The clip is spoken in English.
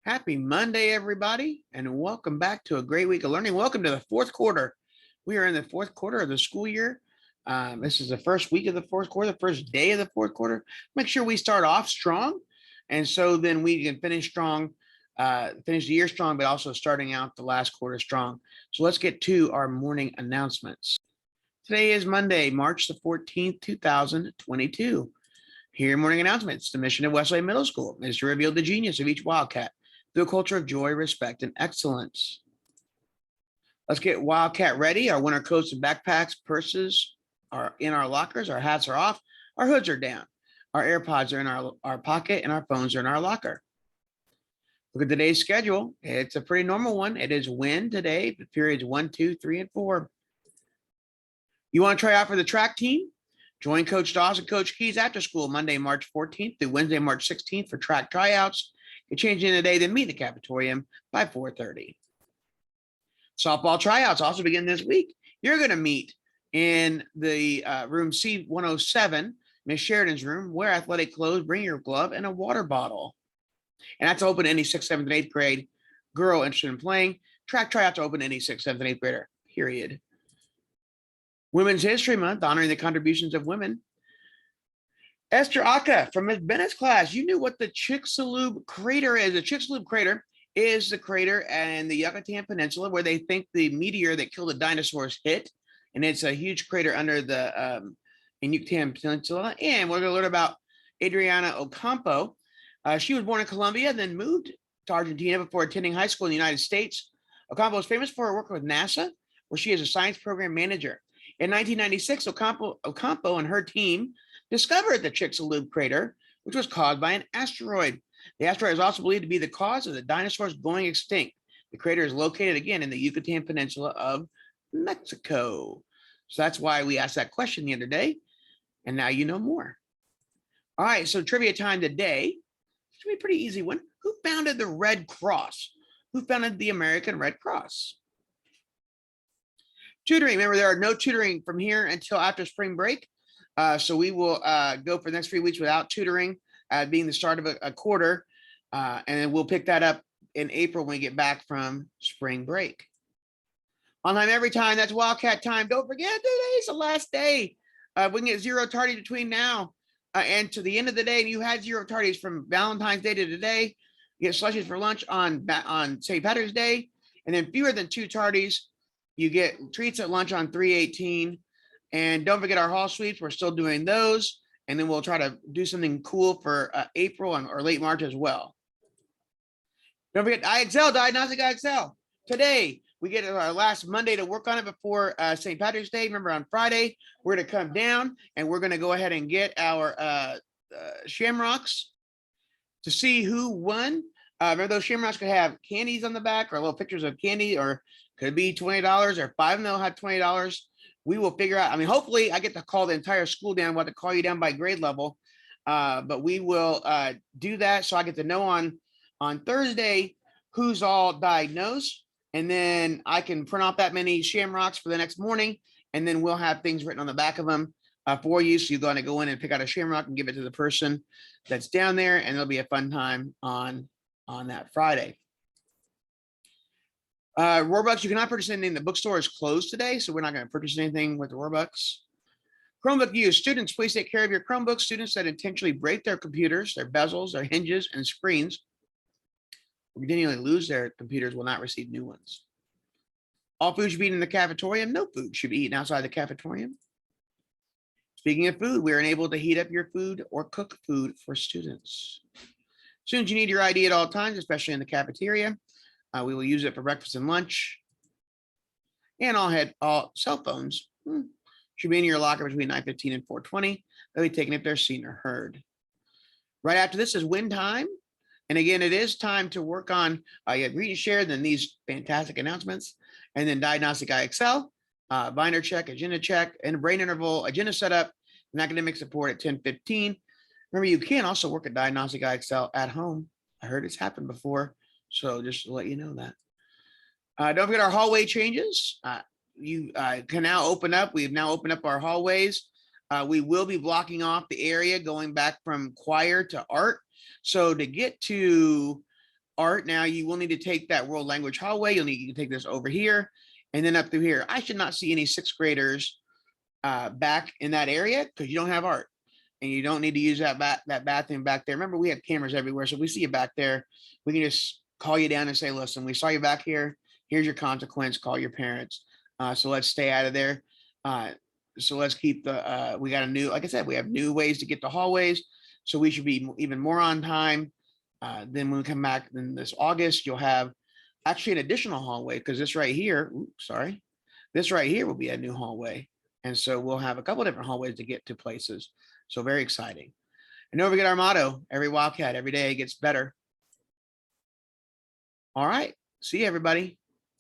Happy Monday, everybody, and welcome back to a great week of learning. Welcome to the fourth quarter. We are in the fourth quarter of the school year. This is the first week of the fourth quarter, the first day of the fourth quarter. Make sure we start off strong, and so then we can finish strong, finish the year strong, but also starting out the last quarter strong. So let's get to our morning announcements. Today is Monday, March the 14th, 2022. Here are morning announcements. The mission of Westlake Middle School is to reveal the genius of each Wildcat through a culture of joy, respect, and excellence. Let's get Wildcat ready. Our winter coats and backpacks, purses are in our lockers. Our hats are off. Our hoods are down. Our AirPods are in our pocket, and our phones are in our locker. Look at today's schedule. It's a pretty normal one. It is WIN today, the periods 1, 2, 3, and 4. You want to try out for the track team? Join Coach Dawes and Coach Keys after school Monday, March 14th through Wednesday, March 16th for track tryouts. Get changed in the day, then meet in the cafeteria by 4:30. Softball tryouts also begin this week. You're going to meet in the room C107, Miss Sheridan's room. Wear athletic clothes, bring your glove, and a water bottle. And that's open to any 6th, 7th, and 8th grade girl interested in playing. Track tryouts open to any 6th, 7th, and 8th grader, period. Women's History Month, honoring the contributions of women. Esther Aka from Ms. Bennett's class, you knew what the Chicxulub crater is. The Chicxulub crater is the crater in the Yucatan Peninsula where they think the meteor that killed the dinosaurs hit. And it's a huge crater under the in Yucatan Peninsula. And we're going to learn about Adriana Ocampo. She was born in Colombia, then moved to Argentina before attending high school in the United States. Ocampo is famous for her work with NASA, where she is a science program manager. In 1996, Ocampo and her team discovered the Chicxulub crater, which was caused by an asteroid. The asteroid is also believed to be the cause of the dinosaurs going extinct. The crater is located again in the Yucatan Peninsula of Mexico. So that's why we asked that question the other day, and now you know more. All right, so trivia time today. It's going to be a pretty easy one. Who founded the Red Cross? Who founded the American Red Cross? Tutoring. Remember, there are no tutoring from here until after spring break. So we will go for the next 3 weeks without tutoring, being the start of a quarter. And then we'll pick that up in April when we get back from spring break. On time every time. That's Wildcat time. Don't forget, today's the last day. We can get 0 tardies between now and to the end of the day. And you had 0 tardies from Valentine's Day to today. You get slushies for lunch on St. Patrick's Day. And then fewer than 2 tardies. You get treats at lunch on 3/18. And don't forget our hall sweeps. We're still doing those. And then we'll try to do something cool for April or late March as well. Don't forget IXL, Diagnostic IXL. Today, we get our last Monday to work on it before St. Patrick's Day. Remember, on Friday, we're going to come down and we're going to go ahead and get our shamrocks to see who won. Remember, those shamrocks could have candies on the back or little pictures of candy, or could be $20, or 5 of them will have $20. We will figure out. I mean, hopefully I get to call the entire school down. We'll have to call you down by grade level. But we will do that. So I get to know on Thursday who's all diagnosed. And then I can print off that many shamrocks for the next morning. And then we'll have things written on the back of them for you. So you're going to go in and pick out a shamrock and give it to the person that's down there. And it'll be a fun time on that Friday. Roebucks, you cannot purchase anything. The bookstore is closed today, so we're not going to purchase anything with the Roebucks. Chromebook use. Students, please take care of your Chromebooks. Students that intentionally break their computers, their bezels, their hinges, and screens, or continually lose their computers will not receive new ones. All food should be eaten in the cafeteria. No food should be eaten outside the cafeteria. Speaking of food, we are unable to heat up your food or cook food for students. Students, you need your ID at all times, especially in the cafeteria. We will use it for breakfast and lunch. And all cell phones should be in your locker between 9:15 and 4:20. They'll be taken if they're seen or heard. Right after this is WIN time. And again, it is time to work on read and share, then these fantastic announcements, and then Diagnostic IXL, binder check, agenda check, and brain interval, agenda setup, and academic support at 10:15. Remember, you can also work at Diagnostic IXL at home. I heard it's happened before. So just to let you know that. Don't forget our hallway changes. You can now open up. We've now opened up our hallways. We will be blocking off the area going back from choir to art. So to get to Art, now you will need to take that world language hallway. You'll need to take this over here and then up through here. I should not see any sixth graders back in that area because you don't have art and you don't need to use that bathroom back there. Remember, we have cameras everywhere. So if we see you back there, we can just call you down and say, listen, we saw you back here. Here's your consequence. Call your parents. So let's stay out of there. So let's keep we got a new, like I said, we have new ways to get to hallways. So we should be even more on time. Then when we come back in this August, you'll have actually an additional hallway because this right here, this right here will be a new hallway. And so we'll have a couple different hallways to get to places. So very exciting. And don't forget our motto, every Wildcat, every day gets better. All right. See you, everybody.